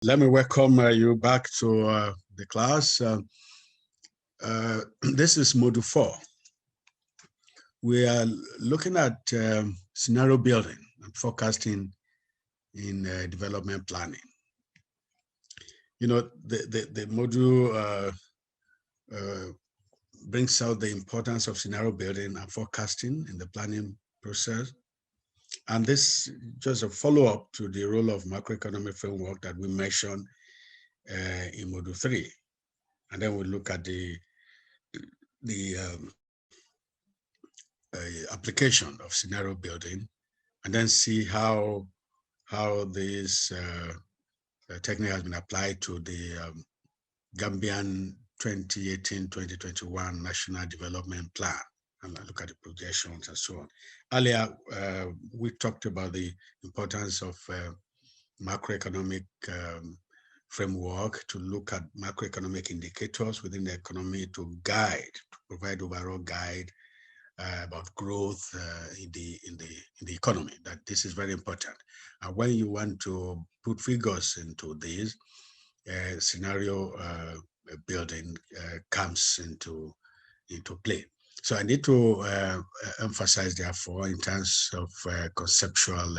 Let me welcome you back to the class. This is Module 4. We are looking at scenario building and forecasting in development planning. You know, the module brings out the importance of scenario building and forecasting in the planning process. And this is just a follow-up to the role of macroeconomic framework that we mentioned in Module 3. And then we'll look at the application of scenario building, and then see how this technique has been applied to the Gambian 2018-2021 National Development Plan, and look at the projections and so on. Earlier, we talked about the importance of macroeconomic framework to look at macroeconomic indicators within the economy to provide overall guide about growth in the economy. That this is very important. And when you want to put figures into this, scenario building comes into play. So I need to emphasize, therefore, in terms of conceptual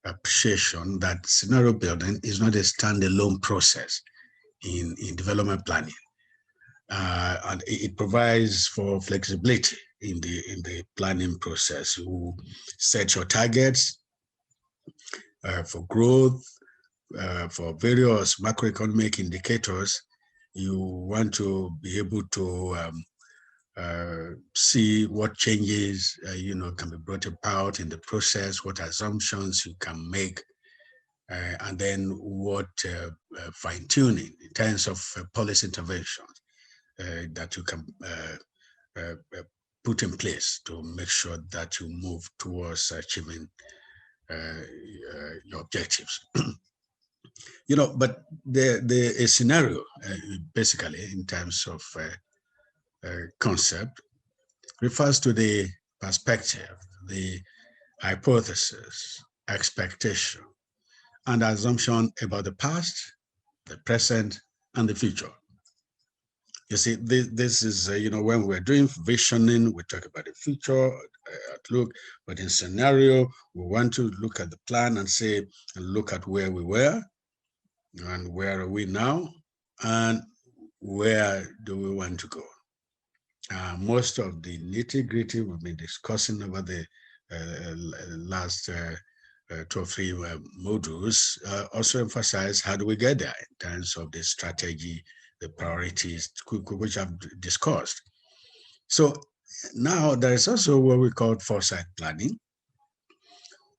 appreciation, that scenario building is not a standalone process in development planning, and it provides for flexibility in the planning process. You set your targets for growth, for various macroeconomic indicators. You want to be able to see what changes can be brought about in the process, what assumptions you can make, and then what fine-tuning in terms of policy interventions that you can put in place to make sure that you move towards achieving your objectives. But a scenario, basically, in terms of concept, refers to the perspective, the hypothesis, expectation, and assumption about the past, the present, and the future. You see, this is, when we're doing visioning, we talk about the future outlook, but in scenario, we want to look at the plan and say, and look at where we were, and where are we now, and where do we want to go. Most of the nitty-gritty we've been discussing over the last 2 or 3 modules also emphasize how do we get there in terms of the strategy, the priorities, which I've discussed. So now there is also what we call foresight planning,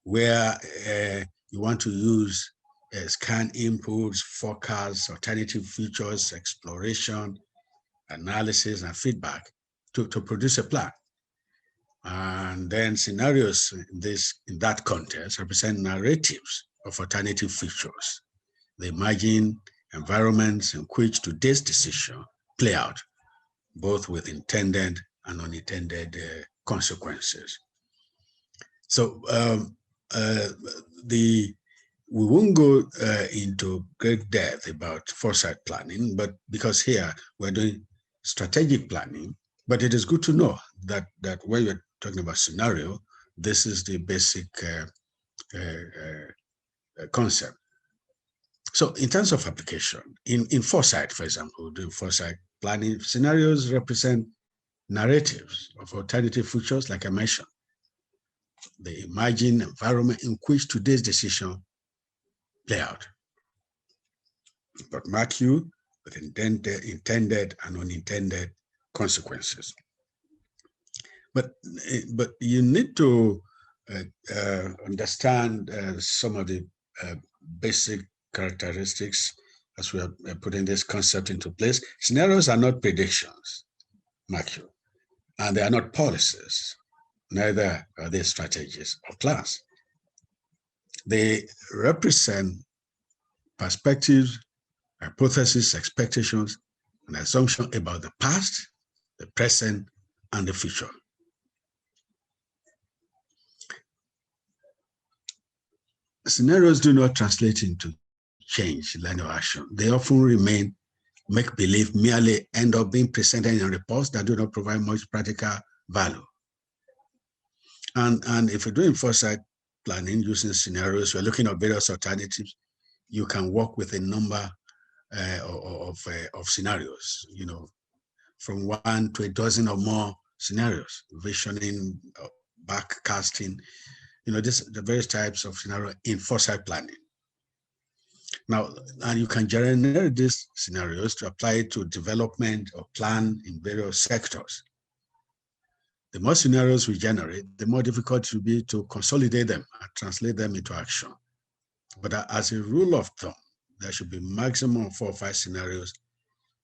where you want to use scan inputs, forecasts, alternative features, exploration, analysis, and feedback to produce a plan. And then scenarios in that context represent narratives of alternative features, the emerging environments in which today's decision play out, both with intended and unintended consequences. So we won't go into great depth about foresight planning, but because here we're doing strategic planning, but it is good to know that when you're talking about scenario, this is the basic concept. So in terms of application, in foresight, for example, doing foresight planning, scenarios represent narratives of alternative futures, like I mentioned, the emerging environment in which today's decision play out. But mark you with intended and unintended consequences. But you need to understand some of the basic characteristics as we are putting this concept into place. Scenarios are not predictions, mark you, and they are not policies, neither are they strategies or plans. They represent perspectives, hypotheses, expectations, and assumptions about the past, the present, and the future. Scenarios do not translate into change, learning, or action. They often remain make-believe, merely end up being presented in reports that do not provide much practical value. And if you're doing foresight planning using scenarios, you're looking at various alternatives, you can work with a number of scenarios, from 1 to a dozen or more scenarios, visioning, backcasting, the various types of scenario in foresight planning. Now, and you can generate these scenarios to apply to development or plan in various sectors. The more scenarios we generate, the more difficult it will be to consolidate them and translate them into action. But as a rule of thumb, there should be maximum 4 or 5 scenarios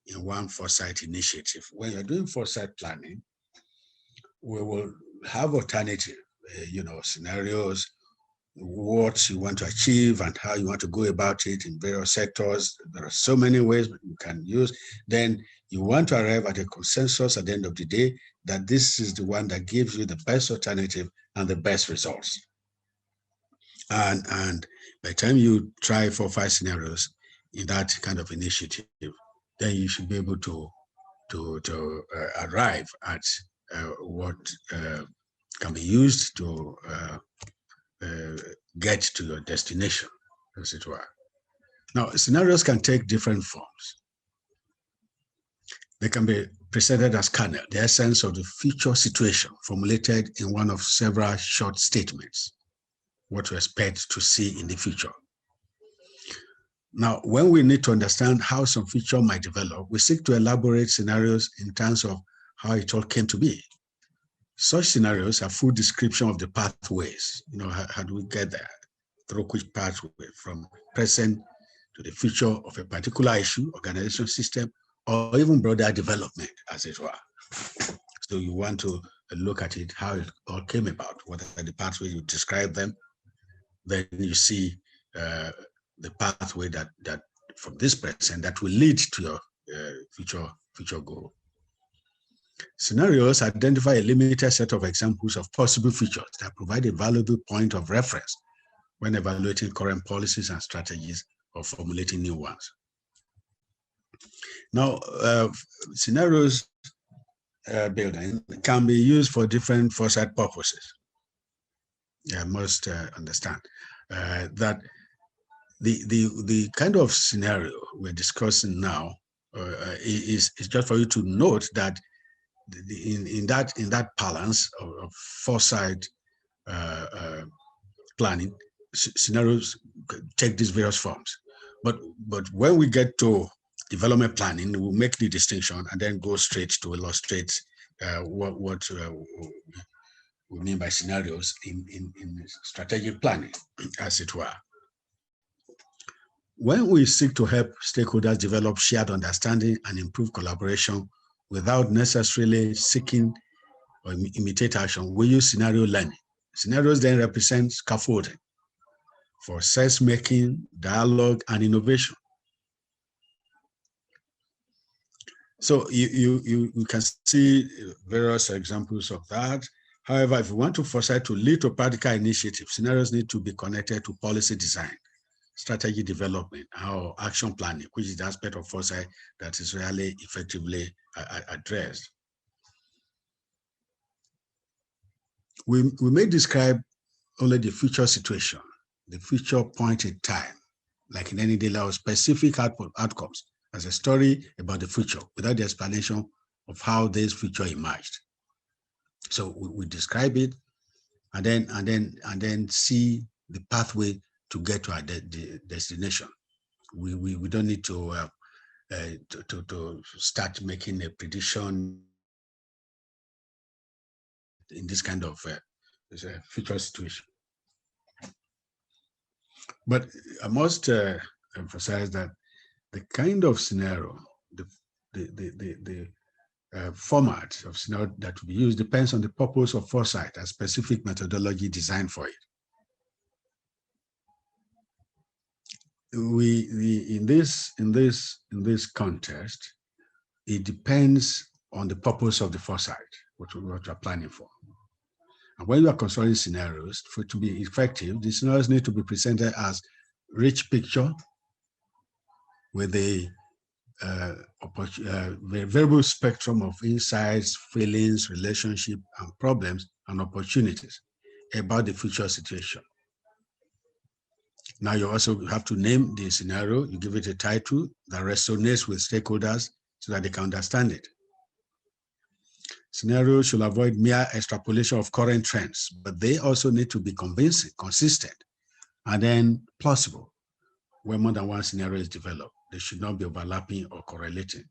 in one foresight initiative. When you're doing foresight planning, we will have alternative, scenarios, what you want to achieve and how you want to go about it in various sectors. There are so many ways you can use. Then you want to arrive at a consensus at the end of the day that this is the one that gives you the best alternative and the best results. And by the time you try 4 or 5 scenarios in that kind of initiative, then you should be able to arrive at what can be used to get to your destination, as it were. Now, scenarios can take different forms. They can be presented as kernel, the essence of the future situation, formulated in one of several short statements, what to expect to see in the future. Now, when we need to understand how some feature might develop, we seek to elaborate scenarios in terms of how it all came to be. Such scenarios are full description of the pathways. How do we get there? Through which pathway from present to the future of a particular issue, organization, system, or even broader development, as it were. So you want to look at it, how it all came about, what are the pathways, you describe them, then you see the pathway that from this present that will lead to your future goal. Scenarios identify a limited set of examples of possible features that provide a valuable point of reference when evaluating current policies and strategies or formulating new ones. Now, scenarios building can be used for different foresight purposes. I must understand that the kind of scenario we're discussing now is just for you to note that in that balance of foresight planning, scenarios take these various forms. But when we get to development planning, we'll make the distinction and then go straight to illustrate what we mean by scenarios in strategic planning, as it were. When we seek to help stakeholders develop shared understanding and improve collaboration without necessarily seeking or imitate action, we use scenario learning. Scenarios then represent scaffolding for sense-making, dialogue, and innovation. So you can see various examples of that. However, if we want to foresight to lead to practical initiatives, scenarios need to be connected to policy design, strategy development, or action planning, which is the aspect of foresight that is rarely effectively addressed. We may describe only the future situation, the future point in time, like in any daily or specific outcomes, as a story about the future without the explanation of how this future emerged. So we describe it and then see the pathway to get to our destination. We don't need to start making a prediction in this kind of future situation. But I must emphasize that the kind of scenario, the format of scenario that will be used depends on the purpose of foresight and specific methodology designed for it. In this context, it depends on the purpose of the foresight, what you're planning for. And when you are constructing scenarios, for it to be effective, the scenarios need to be presented as rich picture with the variable spectrum of insights, feelings, relationship, and problems and opportunities about the future situation. Now you also have to name the scenario, you give it a title that resonates with stakeholders so that they can understand it. Scenarios should avoid mere extrapolation of current trends, but they also need to be convincing, consistent, and then plausible. When more than one scenario is developed, they should not be overlapping or correlating.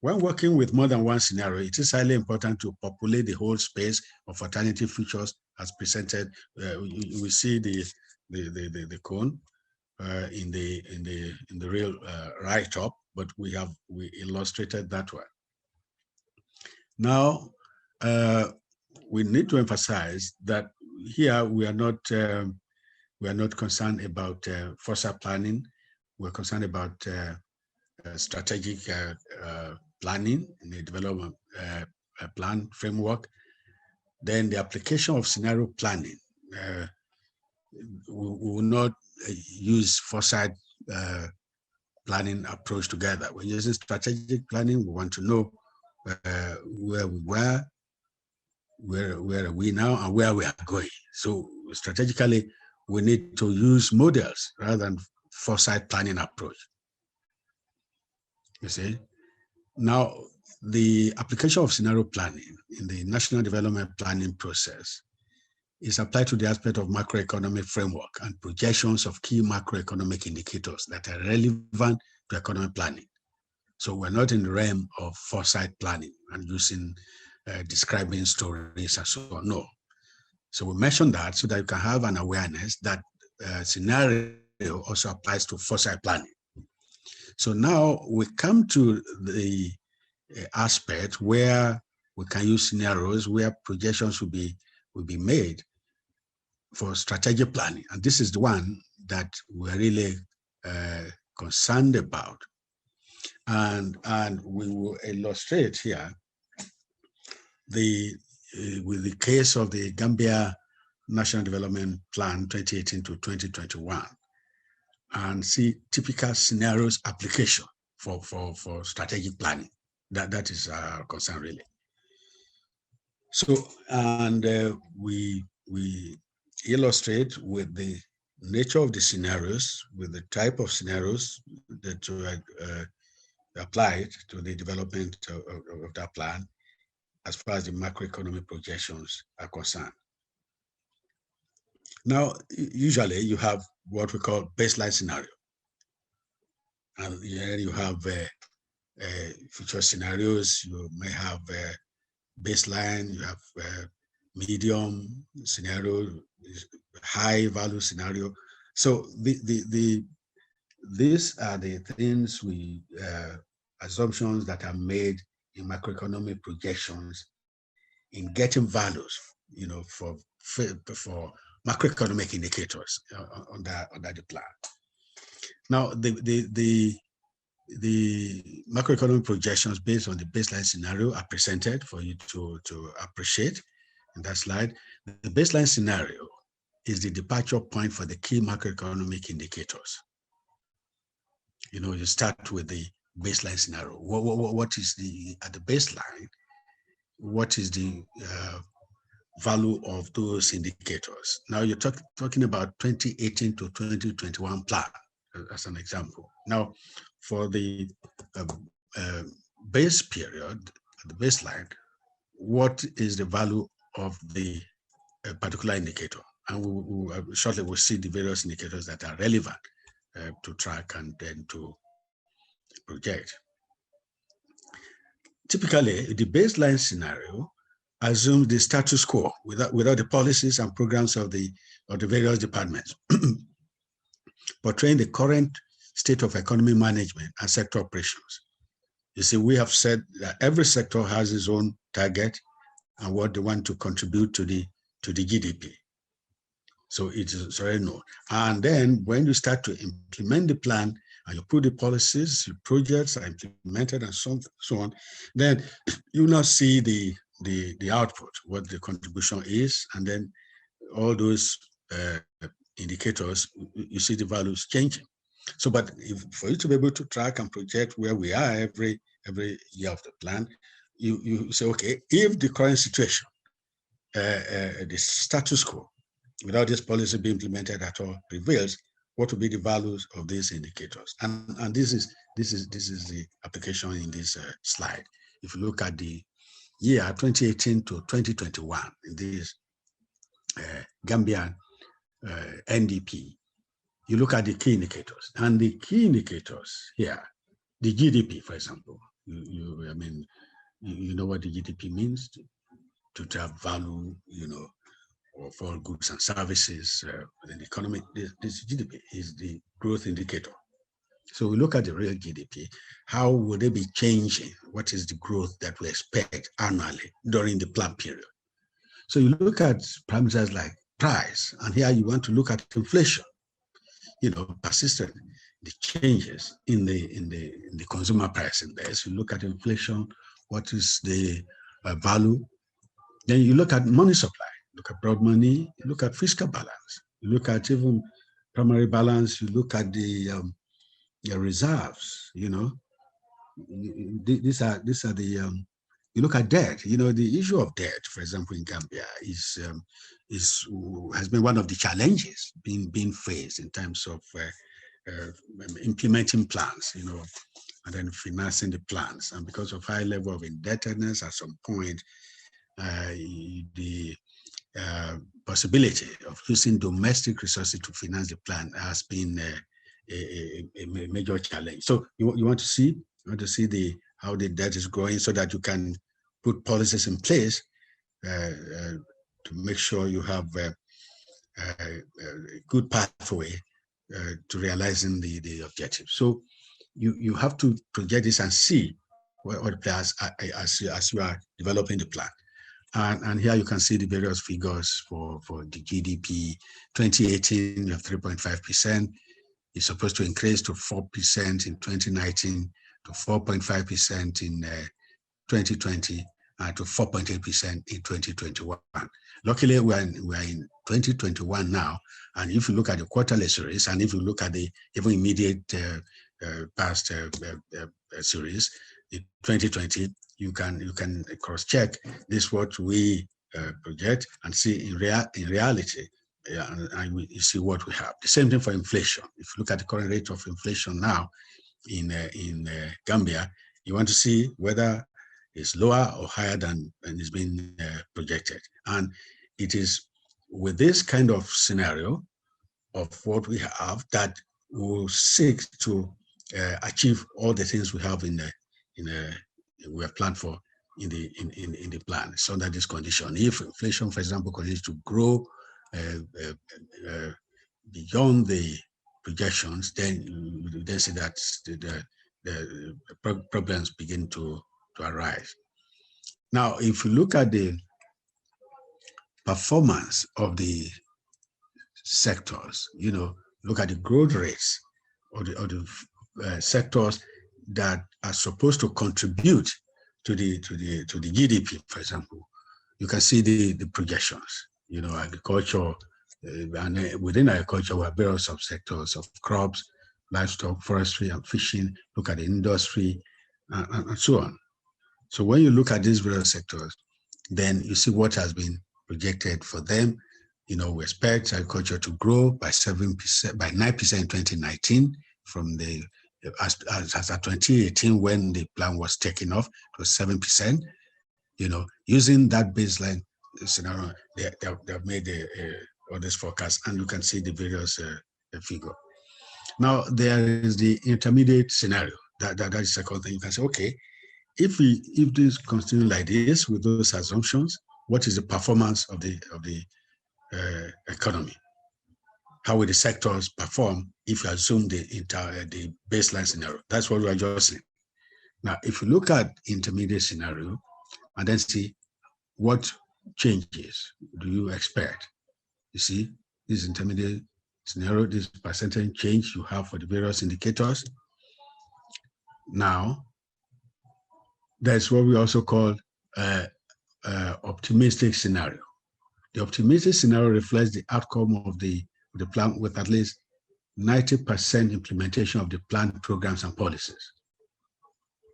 When working with more than one scenario, it is highly important to populate the whole space of alternative futures as presented. We see the cone in the real write-up, but we illustrated that one. Now, we need to emphasize that here we are not concerned about foresight planning. We're concerned about strategic planning in the development plan framework. Then the application of scenario planning. We will not use foresight planning approach together. When using strategic planning, we want to know where we were, where are we now, and where we are going. So strategically, we need to use models rather than foresight planning approach. You see? Now, the application of scenario planning in the national development planning process is applied to the aspect of macroeconomic framework and projections of key macroeconomic indicators that are relevant to economic planning. So we're not in the realm of foresight planning and using describing stories and so on. No. So we mentioned that so that you can have an awareness that scenario also applies to foresight planning. So now we come to the aspect where we can use scenarios where projections will be made for strategic planning. And this is the one that we're really concerned about. And we will illustrate here with the case of the Gambia National Development Plan 2018 to 2021 and see typical scenarios application for strategic planning. That is our concern really. So, and we illustrate with the nature of the scenarios, with the type of scenarios that were applied to the development of that plan as far as the macroeconomic projections are concerned. Now, usually you have what we call baseline scenario. And here you have future scenarios, you may have baseline, you have medium scenario, high value scenario. So these are the things assumptions that are made in macroeconomic projections in getting values, for macroeconomic indicators under the plan. Now, the macroeconomic projections based on the baseline scenario are presented for you to appreciate in that slide. The baseline scenario is the departure point for the key macroeconomic indicators. You start with the baseline scenario. What is at the baseline? What is the value of those indicators? Now you're talking about 2018 to 2021 plan as an example. Now, for the base period, the baseline, what is the value of the particular indicator? And shortly we'll see the various indicators that are relevant to track and then to project. Typically, the baseline scenario assumes the status quo without the policies and programs of the various departments, portraying the current state of economy management and sector operations. You see, we have said that every sector has its own target and what they want to contribute to the GDP. So it is already known. And then when you start to implement the plan and you put the policies, your projects are implemented and so on, then you now see the output, what the contribution is, and then all those indicators, you see the values changing. So, but for you to be able to track and project where we are every year of the plan, you say, okay, if the current situation, the status quo, without this policy being implemented at all, prevails, what will be the values of these indicators? And this is the application in this slide. If you look at the year 2018 to 2021 in this Gambian NDP, you look at the key indicators, and the key indicators here, the GDP, for example, I mean, you know what the GDP means, to have value, of all goods and services in the economy. This GDP is the growth indicator. So we look at the real GDP. How will they be changing? What is the growth that we expect annually during the plan period? So you look at parameters like price, and here you want to look at inflation. Persistent, the changes in the consumer price index. You look at inflation, what is the value? Then you look at money supply, look at broad money, you look at fiscal balance, you look at even primary balance, you look at the reserves. These are the you look at debt. The issue of debt, for example, in Gambia has been one of the challenges being faced in terms of implementing plans, and then financing the plans. And because of high level of indebtedness, at some point, the possibility of using domestic resources to finance the plan has been a major challenge. So you want to see how the debt is growing, so that you can put policies in place to make sure you have a good pathway to realizing the objective. So you have to project this and see what the plans as you are developing the plan. And here you can see the various figures for the GDP. 2018, you have 3.5%. It's supposed to increase to 4% in 2019, to 4.5% in 2020, to 4.8% in 2021. Luckily, we're in 2021 now, and if you look at the quarterly series, and if you look at the even immediate past series, in 2020, you can cross-check this what we project and see in reality. And you see what we have. The same thing for inflation. If you look at the current rate of inflation now in Gambia, you want to see whether it's lower or higher than is being projected. And it is with this kind of scenario of what we have that we will seek to achieve all the things we have we have planned for in the plan. So under this condition, if inflation, for example, continues to grow beyond the projections, then you then see that the problems begin to arise. Now, if you look at the performance of the sectors, look at the growth rates of the sectors that are supposed to contribute to the GDP, for example, you can see the projections. Agriculture, and within agriculture, we have various subsectors of crops, livestock, forestry, and fishing. Look at the industry, and so on. So when you look at these various sectors, then you see what has been projected for them. We expect agriculture to grow by 7%, by 9% in 2019, from the as at 2018 when the plan was taken off, it was 7%. Using that baseline scenario, they have made all this forecast, and you can see the various figure. Now there is the intermediate scenario. That is the second thing. You can say, okay, if this continues like this with those assumptions, what is the performance of the economy? How will the sectors perform if you assume the baseline scenario? That's what we are just saying. Now, if you look at intermediate scenario and then see what changes do you expect? You see, this intermediate scenario, this percentage change you have for the various indicators. Now, that's what we also call optimistic scenario. The optimistic scenario reflects the outcome of the plan with at least 90% implementation of the planned programs and policies.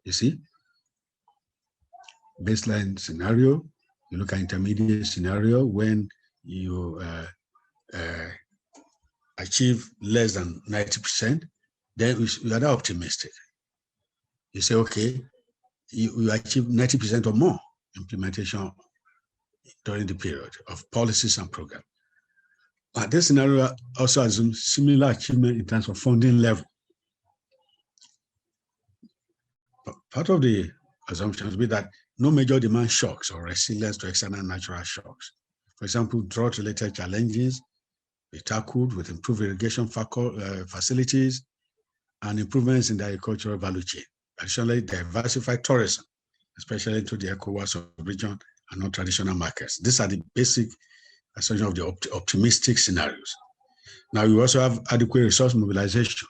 You see, baseline scenario, you look at intermediate scenario when you achieve less than 90%, then you are not optimistic. You say, okay, you achieve 90% or more implementation during the period of policies and programs. But this scenario also assumes similar achievement in terms of funding level. Part of the assumptions be that no major demand shocks or resilience to external natural shocks. For example, drought-related challenges be tackled with improved irrigation facilities and improvements in the agricultural value chain. Additionally, diversified tourism, especially into the ECOWAS region and non-traditional markets. These are the basic assumptions of the optimistic scenarios. Now, you also have adequate resource mobilization.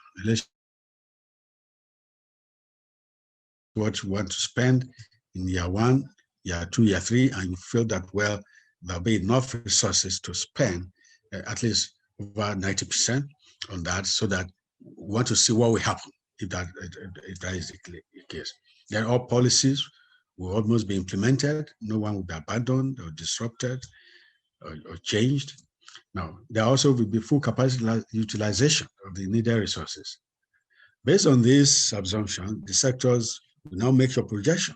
What you want to spend in year 1, year 2, year 3, and you feel that, well, there'll be enough resources to spend at least over 90% on that, so that we want to see what will happen if that is the case. Then all policies will almost be implemented. No one will be abandoned or disrupted or changed. Now, there also will be full capacity utilization of the needed resources. Based on this assumption, the sectors will now make your projection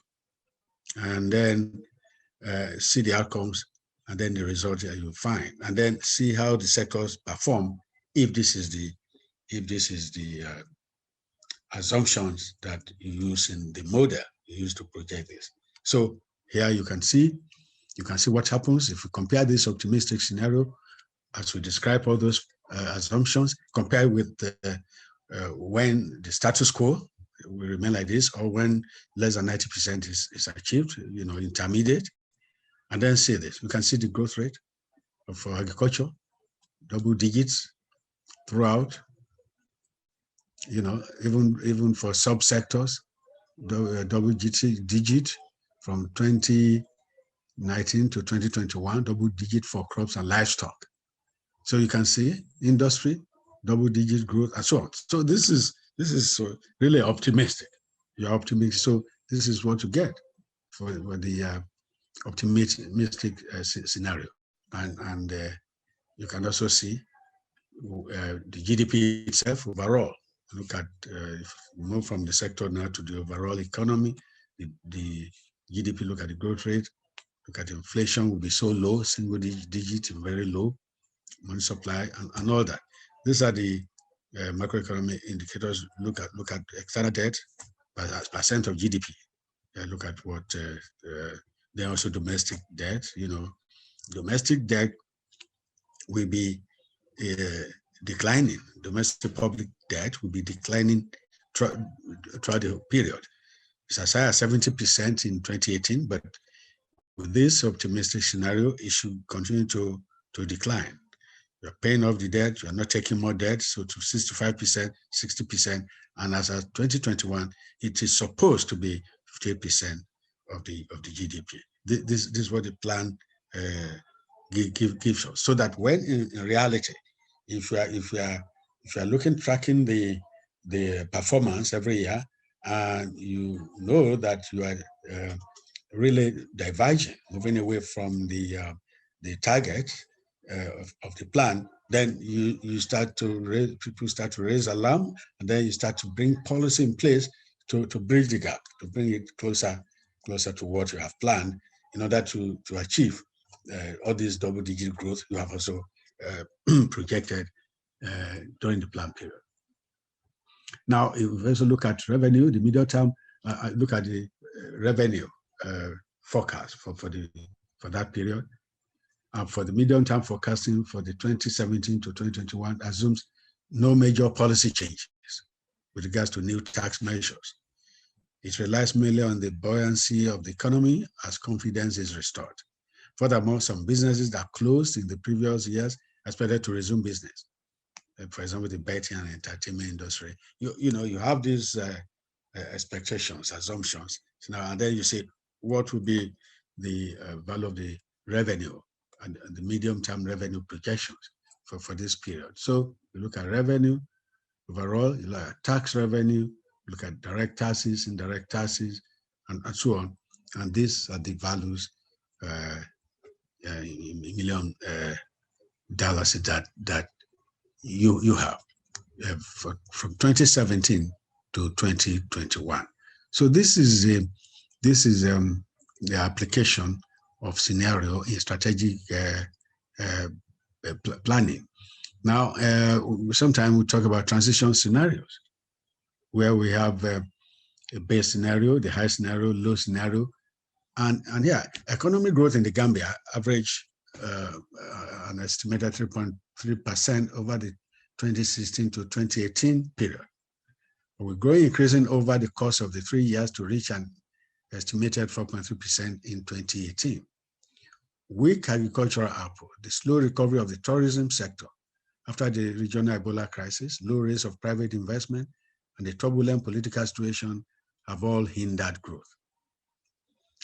and then see the outcomes and then the results that you find, and then see how the sectors perform if this is the assumptions that you use in the model you use to project this. So here you can see what happens if we compare this optimistic scenario as we describe all those assumptions, compare with when the status quo will remain like this, or when less than 90% is achieved, intermediate, and then see this. You can see the growth rate for agriculture, double digits throughout, even for subsectors, double digit from 2019 to 2021, double digit for crops and livestock. So you can see industry, double digit growth, and so on. So this is really optimistic. You're optimistic. So this is what you get for the optimistic scenario. And you can also see the GDP itself overall. Look at, if you move from the sector now to the overall economy, the GDP, look at the growth rate, look at inflation will be so low, single digit, very low, money supply, and all that. These are the macroeconomic indicators. Look at external debt as percent of GDP. Look at what then also domestic debt. Domestic debt will be declining. Domestic public debt will be declining throughout the period. It's as high as 70% in 2018, but with this optimistic scenario, it should continue to decline. You're paying off the debt, you're not taking more debt, so to 65%, 60%, and as of 2021, it is supposed to be 58% of the GDP. This is what the plan gives us, so that when in reality, if you are tracking the performance every year, and you know that you are really diverging, moving away from the target of the plan, then people start to raise alarm, and then you start to bring policy in place to bridge the gap, to bring it closer to what you have planned, in order to achieve all this double-digit growth you have also projected during the plan period. Now, if we also look at revenue, the medium term, look at the revenue forecast for that period. For the medium term forecasting for the 2017 to 2021 assumes no major policy changes with regards to new tax measures. It relies mainly on the buoyancy of the economy as confidence is restored. Furthermore, some businesses that closed in the previous years are expected to resume business. For example, the betting and entertainment industry. You have these expectations, assumptions. Now, and then you say, what would be the value of the revenue and the medium-term revenue projections for this period? So you look at revenue, overall, you look at tax revenue, look at direct taxes, indirect taxes, and so on. And these are the values in million dollars that you have from 2017 to 2021. So this is the application of scenario in strategic planning. Now, sometimes we talk about transition scenarios, where we have a base scenario, the high scenario, low scenario, and yeah, economic growth in the Gambia averaged an estimated 3.3% over the 2016 to 2018 period. We're growing, increasing over the course of the 3 years to reach an estimated 4.3% in 2018. Weak agricultural output, the slow recovery of the tourism sector after the regional Ebola crisis, low rates of private investment, and the turbulent political situation have all hindered growth.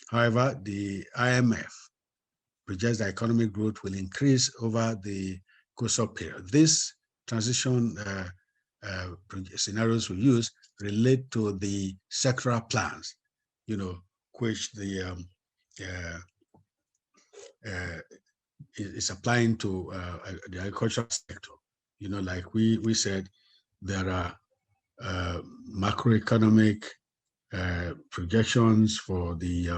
However, the IMF projects that economic growth will increase over the course of period. This transition scenarios we use relate to the sectoral plans, which the is applying to the agricultural sector. Like we said, there are macroeconomic projections for the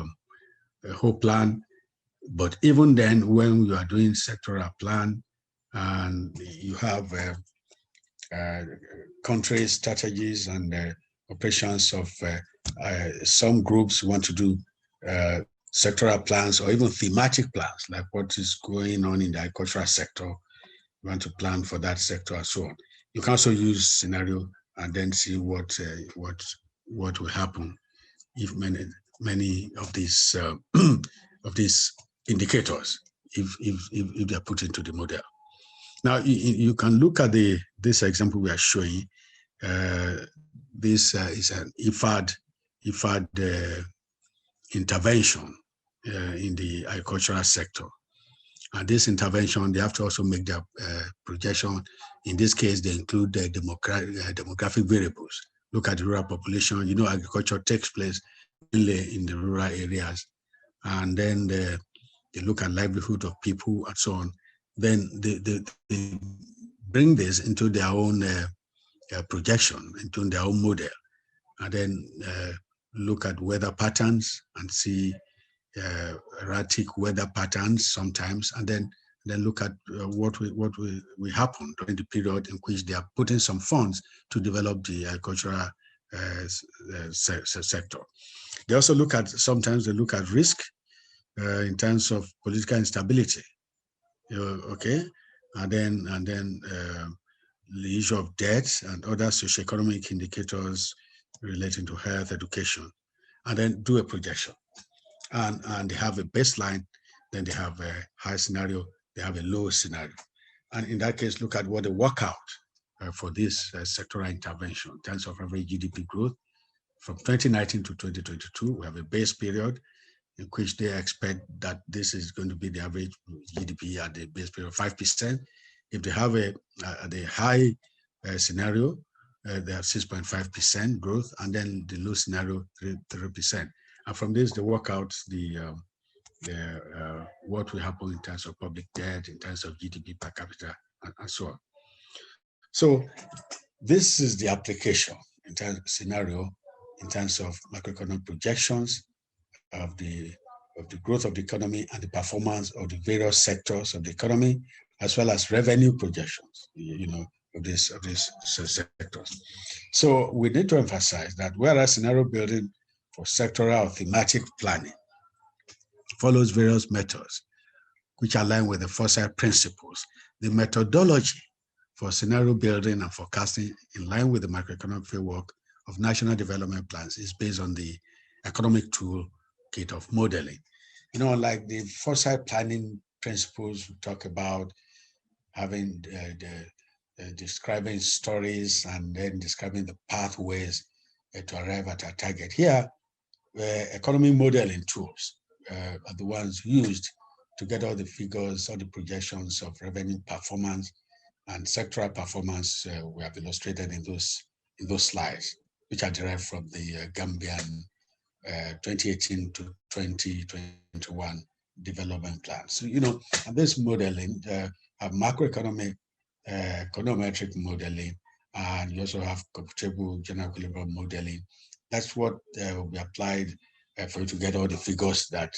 whole plan. But even then, when you are doing sectoral plan and you have country strategies and operations of some groups want to do sectoral plans or even thematic plans, like what is going on in the agricultural sector, you want to plan for that sector and so on. You can also use scenario and then see what will happen if many of these indicators, if they're put into the model. Now, you can look at this example we are showing. This is an IFAD intervention in the agricultural sector. And this intervention, they have to also make their projection. In this case, they include the demographic variables. Look at the rural population. Agriculture takes place mainly in the rural areas. And then they look at livelihood of people and so on. Then they bring this into their own projection, into their own model, and then look at weather patterns and see erratic weather patterns sometimes, and then look at what will happen during the period in which they are putting some funds to develop the agricultural sector. They also sometimes look at risk in terms of political instability. Okay, and then the issue of debt and other socioeconomic indicators relating to health, education, and then do a projection. And they have a baseline, then they have a high scenario, they have a low scenario. And in that case, look at what they work out for this sectoral intervention in terms of average GDP growth. From 2019 to 2022, we have a base period in which they expect that this is going to be the average GDP at the base period of 5%. If they have the high scenario, they have 6.5% growth, and then the low scenario, 3%. And from this, they work out what will happen in terms of public debt, in terms of GDP per capita, and so on. So this is the application in terms of scenario, in terms of macroeconomic projections of the growth of the economy and the performance of the various sectors of the economy, as well as revenue projections, of these sectors. So we need to emphasize that whereas scenario building for sectoral or thematic planning follows various methods which align with the foresight principles, the methodology for scenario building and forecasting in line with the macroeconomic framework of national development plans is based on the economic toolkit of modeling. Like the foresight planning principles, we talk about having describing stories and then describing the pathways to arrive at a target. Here, economic modeling tools are the ones used to get all the figures, all the projections of revenue performance and sectoral performance we have illustrated in those slides, which are derived from the Gambian 2018 to 2021 development plan. So, and this modeling, macroeconomic, econometric modeling, and you also have computable general equilibrium modeling. That's what we applied for you to get all the figures that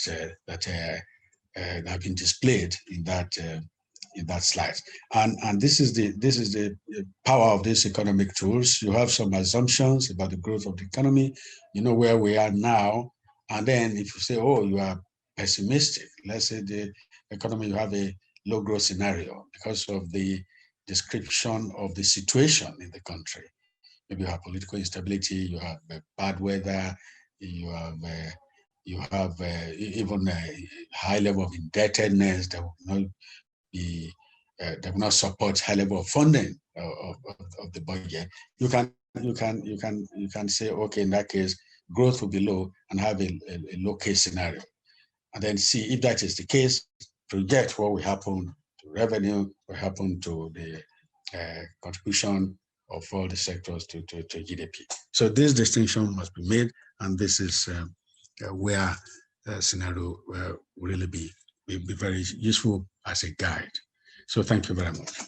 have been displayed in that slide. And this is the power of these economic tools. You have some assumptions about the growth of the economy. You know where we are now. And then if you say, oh, you are pessimistic, let's say the economy, you have a low growth scenario because of the description of the situation in the country. Maybe you have political instability, you have bad weather, you have even a high level of indebtedness that will not be that will not support high level of funding of the budget. You can say, okay, in that case, growth will be low and have a low case scenario, and then see if that is the case. Project what will happen to revenue, what will happen to the contribution of all the sectors to GDP. So this distinction must be made, and this is where scenario will really be very useful as a guide. So thank you very much.